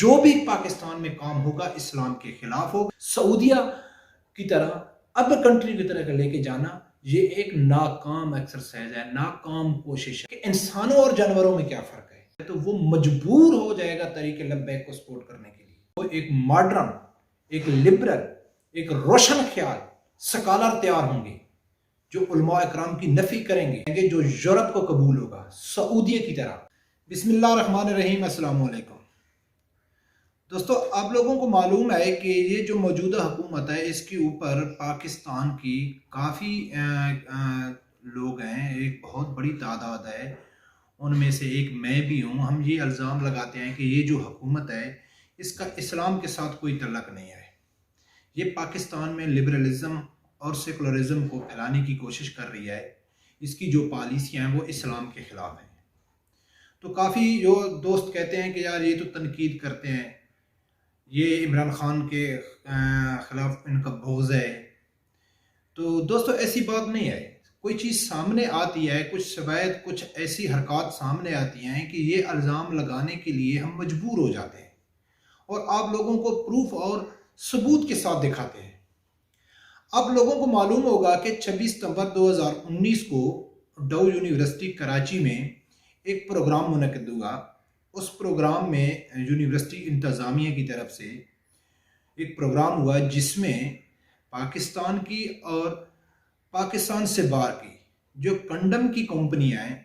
जो भी पाकिस्तान में काम होगा इस्लाम के खिलाफ होगा। सऊदिया की तरह, अरब कंट्री की तरह लेके जाना, ये एक नाकाम एक्सरसाइज है, नाकाम कोशिश है कि इंसानों और जानवरों में क्या फ़र्क है। तो वो मजबूर हो जाएगा तरीके लब्बैक को सपोर्ट करने के लिए। वो एक मॉडर्न, एक लिबरल, एक रोशन ख्याल स्कॉलर तैयार होंगे जो उलमा इकराम की नफी करेंगे, जो यूरोप को कबूल होगा सऊदी की तरह। बिस्मिल्लाह रहमान रहीम, अस्सलाम वालेकुम। दोस्तों, आप लोगों को मालूम है कि ये जो मौजूदा हुकूमत है इसके ऊपर पाकिस्तान की काफ़ी लोग हैं, एक बहुत बड़ी तादाद है, उनमें से एक मैं भी हूँ। हम ये इल्ज़ाम लगाते हैं कि ये जो हुकूमत है इसका इस्लाम के साथ कोई तल्लक नहीं है। ये पाकिस्तान में लिबरलिज़म और सेकुलरिज़म को फैलाने की कोशिश कर रही है। इसकी जो पॉलिसियाँ हैं वो इस्लाम के ख़िलाफ़ हैं। तो काफ़ी जो दोस्त कहते हैं कि यार ये तो तनकीद करते हैं, ये इमरान खान के ख़िलाफ़ इनका बोझ है। तो दोस्तों, ऐसी बात नहीं है। कोई चीज़ सामने आती है, कुछ शवायद कुछ ऐसी हरकत सामने आती हैं कि ये इल्ज़ाम लगाने के लिए हम मजबूर हो जाते हैं और आप लोगों को प्रूफ और सबूत के साथ दिखाते हैं। आप लोगों को मालूम होगा कि 26 सितंबर 2019 को डाउ यूनिवर्सिटी कराची में एक प्रोग्राम मुनक़िद हुआ। उस प्रोग्राम में यूनिवर्सिटी इंतज़ामिया की तरफ से एक प्रोग्राम हुआ जिसमें पाकिस्तान की और पाकिस्तान से बाहर की जो कंडम की कंपनियां हैं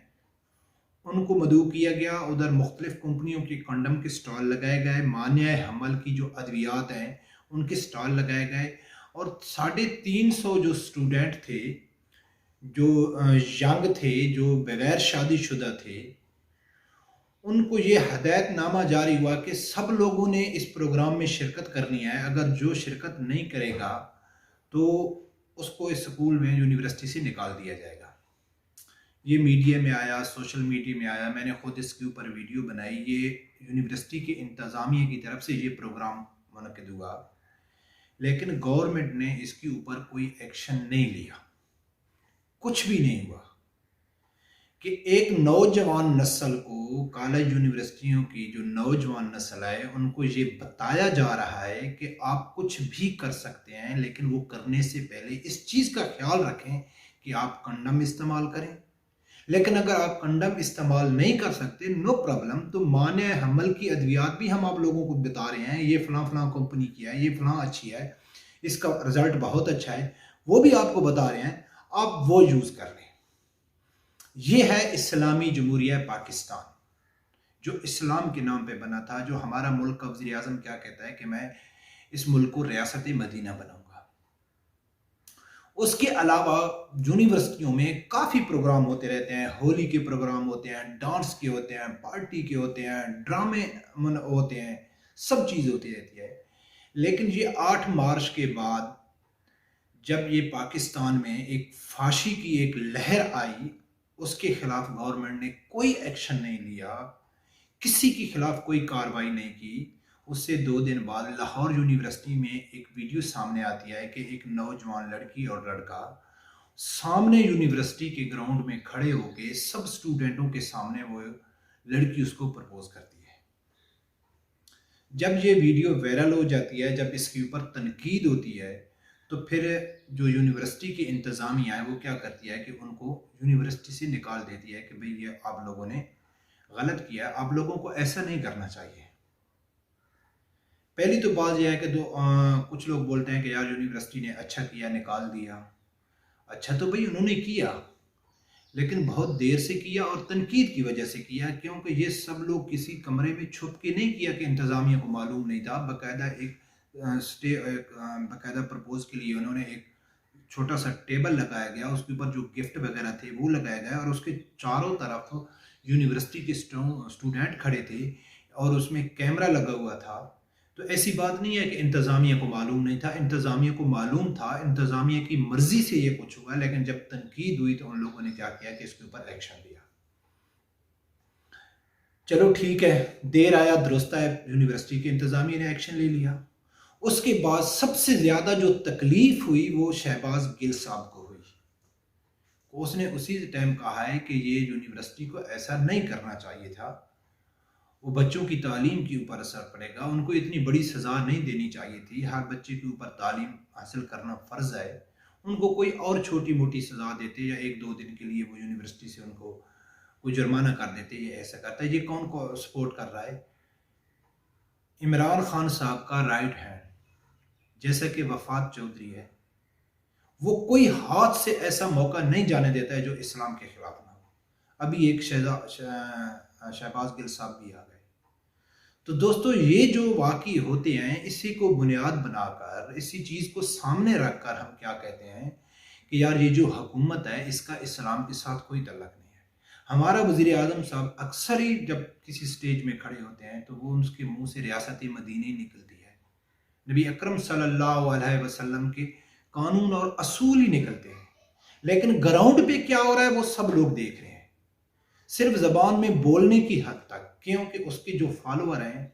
उनको मदऊ किया गया। उधर मुख्तलिफ कंपनियों के कंडम के स्टॉल लगाए गए, मानिया हमल की जो अद्वियात हैं उनके स्टॉल लगाए गए और 350 जो स्टूडेंट थे, जो यंग थे, जो बगैर शादीशुदा थे, उनको ये हदायतनामा जारी हुआ कि सब लोगों ने इस प्रोग्राम में शिरकत करनी है। अगर जो शिरकत नहीं करेगा तो उसको इस स्कूल में, यूनिवर्सिटी से निकाल दिया जाएगा। ये मीडिया में आया, सोशल मीडिया में आया, मैंने खुद इसके ऊपर वीडियो बनाई। ये यूनिवर्सिटी के इंतज़ामिया की तरफ से ये प्रोग्राम मुनक़िद हुआ, लेकिन गवर्नमेंट ने इसके ऊपर कोई एक्शन नहीं लिया। कुछ भी नहीं हुआ कि एक नौजवान नस्ल को, कॉलेज यूनिवर्सिटियों की जो नौजवान नस्ल है उनको ये बताया जा रहा है कि आप कुछ भी कर सकते हैं, लेकिन वो करने से पहले इस चीज़ का ख्याल रखें कि आप कंडम इस्तेमाल करें। लेकिन अगर आप कंडम इस्तेमाल नहीं कर सकते, नो प्रॉब्लम, तो माने हमल की अद्वियात भी हम आप लोगों को बता रहे हैं, ये फलां फलां कंपनी की है, ये फलां अच्छी है, इसका रिजल्ट बहुत अच्छा है, वो भी आपको बता रहे हैं, आप वो यूज़ कर लें। ये है इस्लामी जमहूरिया पाकिस्तान, जो इस्लाम के नाम पे बना था, जो हमारा मुल्क का वज़ीर आज़म क्या कहता है कि मैं इस मुल्क को रियासत मदीना बनाऊंगा। उसके अलावा यूनिवर्सिटियों में काफ़ी प्रोग्राम होते रहते हैं, होली के प्रोग्राम होते हैं, डांस के होते हैं, पार्टी के होते हैं, ड्रामे होते हैं, सब चीज़ होती रहती है। लेकिन ये 8 मार्च के बाद जब ये पाकिस्तान में एक फांसी की एक लहर आई, उसके खिलाफ गवर्नमेंट ने कोई एक्शन नहीं लिया, किसी के खिलाफ कोई कार्रवाई नहीं की। उससे 2 दिन बाद लाहौर यूनिवर्सिटी में एक वीडियो सामने आती है कि एक नौजवान लड़की और लड़का सामने यूनिवर्सिटी के ग्राउंड में खड़े होके सब स्टूडेंटों के सामने वो लड़की उसको प्रपोज करती है। जब ये वीडियो वायरल हो जाती है, जब इसके ऊपर तनकीद होती है, तो फिर जो यूनिवर्सिटी की इंतज़ामिया है वो क्या करती है कि उनको यूनिवर्सिटी से निकाल देती है कि भाई ये आप लोगों ने गलत किया, आप लोगों को ऐसा नहीं करना चाहिए। पहली तो बात यह है कि कुछ लोग बोलते हैं कि यार यूनिवर्सिटी ने अच्छा किया, निकाल दिया। अच्छा तो भाई उन्होंने किया, लेकिन बहुत देर से किया और तनकीद की वजह से किया, क्योंकि ये सब लोग किसी कमरे में छुप के नहीं किया कि इंतज़ामिया को मालूम नहीं था। बाकायदा बाकायदा प्रपोज के लिए उन्होंने एक छोटा सा टेबल लगाया गया, उसके ऊपर जो गिफ्ट वगैरह थे वो लगाया गया और उसके चारों तरफ यूनिवर्सिटी के स्टूडेंट खड़े थे और उसमें कैमरा लगा हुआ था। तो ऐसी बात नहीं है कि इंतज़ामिया को मालूम नहीं था, इंतज़ामिया को मालूम था, इंतज़ामिया की मर्जी से ये कुछ हुआ। लेकिन जब तनकीद हुई तो उन लोगों ने क्या किया कि इसके ऊपर एक्शन लिया। चलो ठीक है, देर आया दुरुस्त है, यूनिवर्सिटी की इंतज़ामिया ने एक्शन ले लिया। उसके बाद सबसे ज़्यादा जो तकलीफ हुई वो शहबाज गिल साहब को हुई। उसने उसी टाइम कहा है कि ये यूनिवर्सिटी को ऐसा नहीं करना चाहिए था वो बच्चों की तालीम के ऊपर असर पड़ेगा। उनको इतनी बड़ी सज़ा नहीं देनी चाहिए थी। हर बच्चे के ऊपर तालीम हासिल करना फ़र्ज़ है। उनको कोई और छोटी मोटी सज़ा देते या एक दो दिन के लिए वो यूनिवर्सिटी से उनको कोई जुर्माना कर देते या ऐसा करता है। ये कौन को सपोर्ट कर रहा है? इमरान खान साहब का राइट हैंड जैसा कि वफात चौधरी है, वो कोई हाथ से ऐसा मौका नहीं जाने देता है जो इस्लाम के खिलाफ ना हो। अभी एक शहबाज गिल साहब भी आ गए। तो दोस्तों, ये जो वाक़ई होते हैं, इसी को बुनियाद बनाकर, इसी चीज़ को सामने रखकर हम क्या कहते हैं कि यार ये जो हुकूमत है इसका इस्लाम के साथ कोई तल्लुक़ नहीं है। हमारा वज़ीर आज़म साहब अक्सर ही जब किसी स्टेज में खड़े होते हैं तो वो उसके मुँह से रियासत मदीना ही निकलती है। नबी अकरम सल्लल्लाहु अलैहि वसल्लम के कानून और असूल ही निकलते हैं। लेकिन ग्राउंड पे क्या हो रहा है वो सब लोग देख रहे हैं, सिर्फ ज़बान में बोलने की हद तक, क्योंकि उसके जो फॉलोअर हैं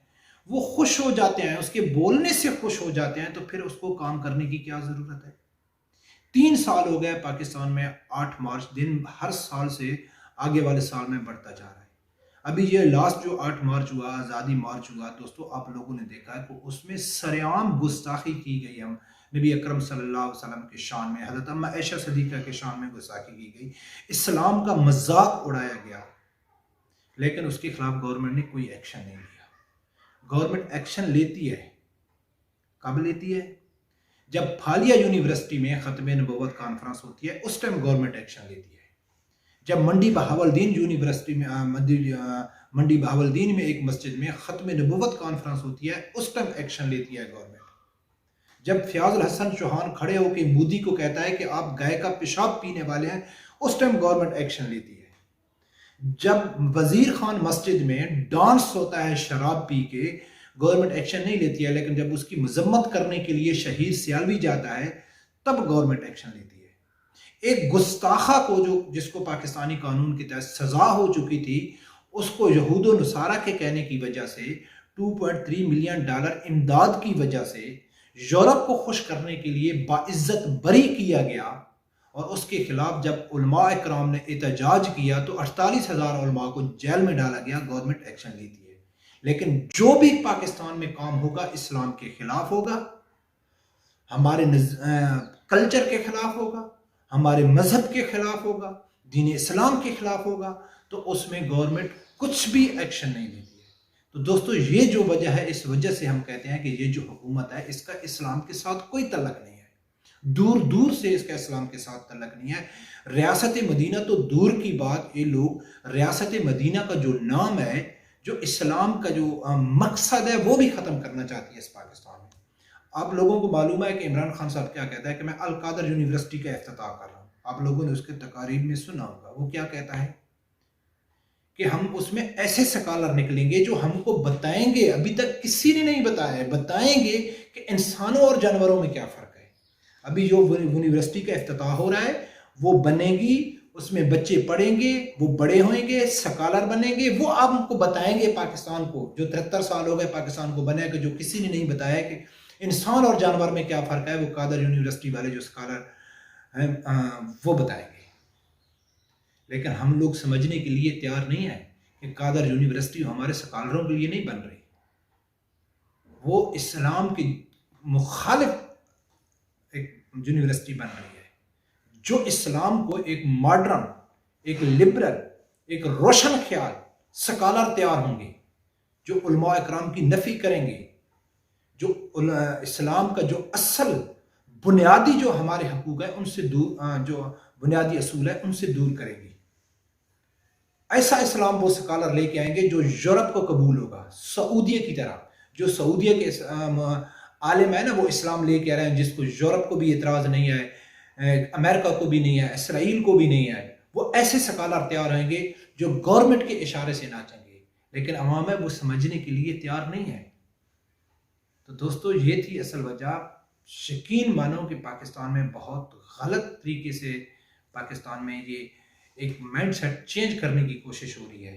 वो खुश हो जाते हैं, उसके बोलने से खुश हो जाते हैं, तो फिर उसको काम करने की क्या ज़रूरत है। 3 साल हो गए पाकिस्तान में 8 मार्च दिन हर साल से आगे वाले साल में बढ़ता जा रहा है। अभी ये लास्ट जो 8 मार्च हुआ, आज़ादी मार्च हुआ, दोस्तों आप लोगों ने देखा है कि उसमें सरेआम गुस्ताखी की गई। हम नबी अकरम सल्लल्लाहु अलैहि वसल्लम के शान में, हज़रत अम्मा आयशा सिद्दीक़ा के शान में गुस्ताखी की गई, इस्लाम का मजाक उड़ाया गया, लेकिन उसके खिलाफ गवर्नमेंट ने कोई एक्शन नहीं लिया। गवर्नमेंट एक्शन लेती है, कब लेती है? जब फालिया यूनिवर्सिटी में ख़त्म नबूवत कॉन्फ्रेंस होती है, उस टाइम गवर्नमेंट एक्शन लेती है। जब मंडी बहावलदीन यूनिवर्सिटी में मंडी बहावलदीन में एक मस्जिद में ख़त्म नबूवत कॉन्फ्रेंस होती है, उस टाइम एक्शन लेती है गवर्नमेंट। जब फयाजुल हसन चौहान खड़े होकर मोदी को कहता है कि आप गाय का पेशाब पीने वाले हैं, उस टाइम गवर्नमेंट एक्शन लेती है। जब वजीर खान मस्जिद में डांस होता है शराब पी के, गवर्नमेंट एक्शन नहीं लेती है, लेकिन जब उसकी मजम्मत करने के लिए शहीद सियालवी जाता है तब गवर्नमेंट एक्शन लेती है। एक गुस्ताखा को जिसको पाकिस्तानी कानून के तहत सजा हो चुकी थी, उसको यहूद नसारा के कहने की वजह से $2.3 मिलियन इमदाद की वजह से यूरोप को खुश करने के लिए बाइज्जत बरी किया गया, और उसके खिलाफ जब उलमा इकराम ने एहतजाज किया तो 48,000 उलमा को जेल में डाला गया। गवर्नमेंट एक्शन लेती है, लेकिन जो भी पाकिस्तान में काम होगा इस्लाम के खिलाफ होगा, हमारे कल्चर के खिलाफ होगा, हमारे मजहब के खिलाफ होगा, दीन इस्लाम के खिलाफ होगा, तो उसमें गवर्नमेंट कुछ भी एक्शन नहीं लेती है। तो दोस्तों, ये जो वजह है, इस वजह से हम कहते हैं कि ये जो हुकूमत है इसका इस्लाम के साथ कोई तल्लुक़ नहीं है, दूर दूर से इसका इस्लाम के साथ तल्लुक़ नहीं है। रियासत मदीना तो दूर की बात, ये लोग रियासत मदीना का जो नाम है, जो इस्लाम का जो मकसद है, वो भी ख़त्म करना चाहती है इस पाकिस्तान में। आप लोगों को मालूम है कि इमरान खान साहब क्या कहता है कि मैं अल कादर यूनिवर्सिटी का इफ्तिताह कर रहा हूँ। आप लोगों ने उसके तकारीब में सुना होगा, वो क्या कहता है कि हम उसमें ऐसे स्कॉलर निकलेंगे जो हमको बताएंगे, अभी तक किसी ने नहीं बताया है, बताएंगे कि इंसानों और जानवरों में क्या फ़र्क है। अभी जो यूनिवर्सिटी का इफ्तिताह हो रहा है वो बनेगी, उसमें बच्चे पढ़ेंगे, वो बड़े होंगे, स्कॉलर बनेंगे, वो आपको बताएंगे पाकिस्तान को, जो 73 साल हो गए पाकिस्तान को बने, कि जो किसी ने नहीं बताया कि इंसान और जानवर में क्या फ़र्क है, वो कादर यूनिवर्सिटी वाले जो स्कॉलर हैं वो बताएंगे। लेकिन हम लोग समझने के लिए तैयार नहीं है कि कादर यूनिवर्सिटी हमारे स्कॉलरों के लिए नहीं बन रही, वो इस्लाम की मुखालिफ एक यूनिवर्सिटी बन रही है, जो इस्लाम को एक मॉडर्न, एक लिबरल, एक रोशन ख्याल स्कॉलर तैयार होंगे, जो उलमा इकराम की नफ़ी करेंगे, जो इस्लाम का जो असल बुनियादी जो हमारे हकूक़ है उनसे दूर, जो बुनियादी असूल है उनसे दूर करेंगी। ऐसा इस्लाम वो स्कॉलर लेके आएंगे जो यूरोप को कबूल होगा, सऊदिया की तरह। जो सऊदिया के आलिम है ना, वो इस्लाम लेके आ रहे हैं जिसको यूरोप को भी एतराज़ नहीं है, अमेरिका को भी नहीं है, इसराइल को भी नहीं है। वो ऐसे स्कॉलर तैयार होंगे जो गवर्नमेंट के इशारे से नाचेंगे, लेकिन अवाम है वो समझने के लिए तैयार नहीं है। तो दोस्तों, ये थी असल वजह। यकीन मानो कि पाकिस्तान में बहुत गलत तरीके से पाकिस्तान में ये एक माइंड सेट चेंज करने की कोशिश हो रही है,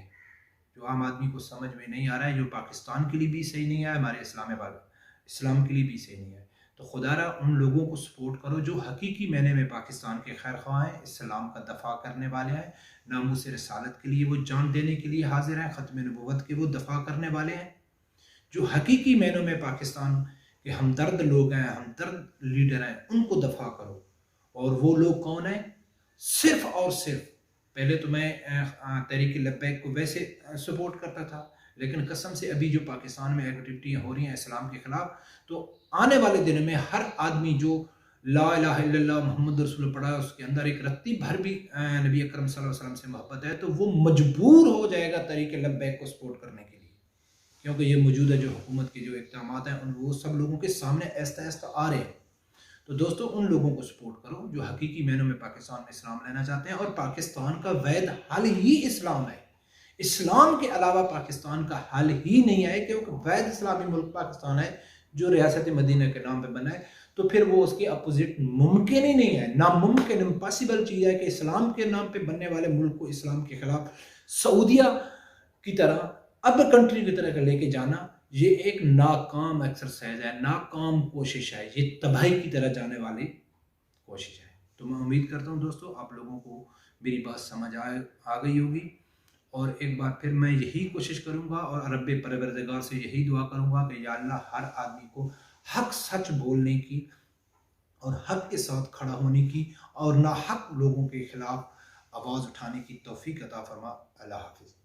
जो आम आदमी को समझ में नहीं आ रहा है, जो पाकिस्तान के लिए भी सही नहीं है, हमारे इस्लाम के लिए भी सही नहीं है। तो खुदारा उन लोगों को सपोर्ट करो जो हकीकी मैंने में पाकिस्तान के खैर ख्वाह हैं, इस्लाम का दफ़ा करने वाले हैं, नामूस रिसालत के लिए वो जान देने के लिए हाजिर हैं, ख़त्म नबूवत के वो दफ़ा करने वाले हैं, जो हकीकी मैनों में पाकिस्तान के हमदर्द लोग हैं, हमदर्द लीडर हैं, उनको दफ़ा करो। और वो लोग कौन हैं? सिर्फ और सिर्फ, पहले तो मैं तहरीक लब्बैक को वैसे सपोर्ट करता था, लेकिन कसम से अभी जो पाकिस्तान में एक्टिविटियाँ हो रही हैं इस्लाम के ख़िलाफ़, तो आने वाले दिनों में हर आदमी जो ला इलाहा इल्लल्लाह मुहम्मद रसूल पढ़ा है, उसके अंदर एक रत्ती भर भी नबी अकरम सल्लल्लाहु अलैहि वसल्लम से मोहब्बत है, तो वो मजबूर हो जाएगा तहरीक लब्बैक को सपोर्ट करने के लिए, क्योंकि ये मौजूदा जो हुकूमत के जो इक़दामात हैं वो सब लोगों के सामने आहिस्ता आहिस्ता आ रहे हैं। तो दोस्तों उन लोगों को सपोर्ट करो जो हकीकी मैनों में पाकिस्तान में इस्लाम लेना चाहते हैं, और पाकिस्तान का वैध हल ही इस्लाम है। इस्लाम के अलावा पाकिस्तान का हल ही नहीं है, क्योंकि वैध इस्लामी मुल्क पाकिस्तान है जो रियासत मदीना के नाम पे बना है, तो फिर वो उसके अपोजिट मुमकिन ही नहीं है, नामुमकिन इम्पॉसिबल चीज़ है कि इस्लाम के नाम पे बनने वाले मुल्क को इस्लाम के खिलाफ सऊदिया की तरह, अब कंट्री की तरह लेके जाना, ये एक नाकाम एक्सरसाइज है, नाकाम कोशिश है, ये तबाही की तरह जाने वाली कोशिश है। तो मैं उम्मीद करता हूँ दोस्तों आप लोगों को मेरी बात समझ आ गई होगी, और एक बार फिर मैं यही कोशिश करूँगा और रब्बे परवरदिगार से यही दुआ करूँगा कि या अल्लाह हर आदमी को हक सच बोलने की और हक के साथ खड़ा होने की और ना हक लोगों के खिलाफ आवाज़ उठाने की तौफीक अता फरमा। अल्लाह हाफिज़।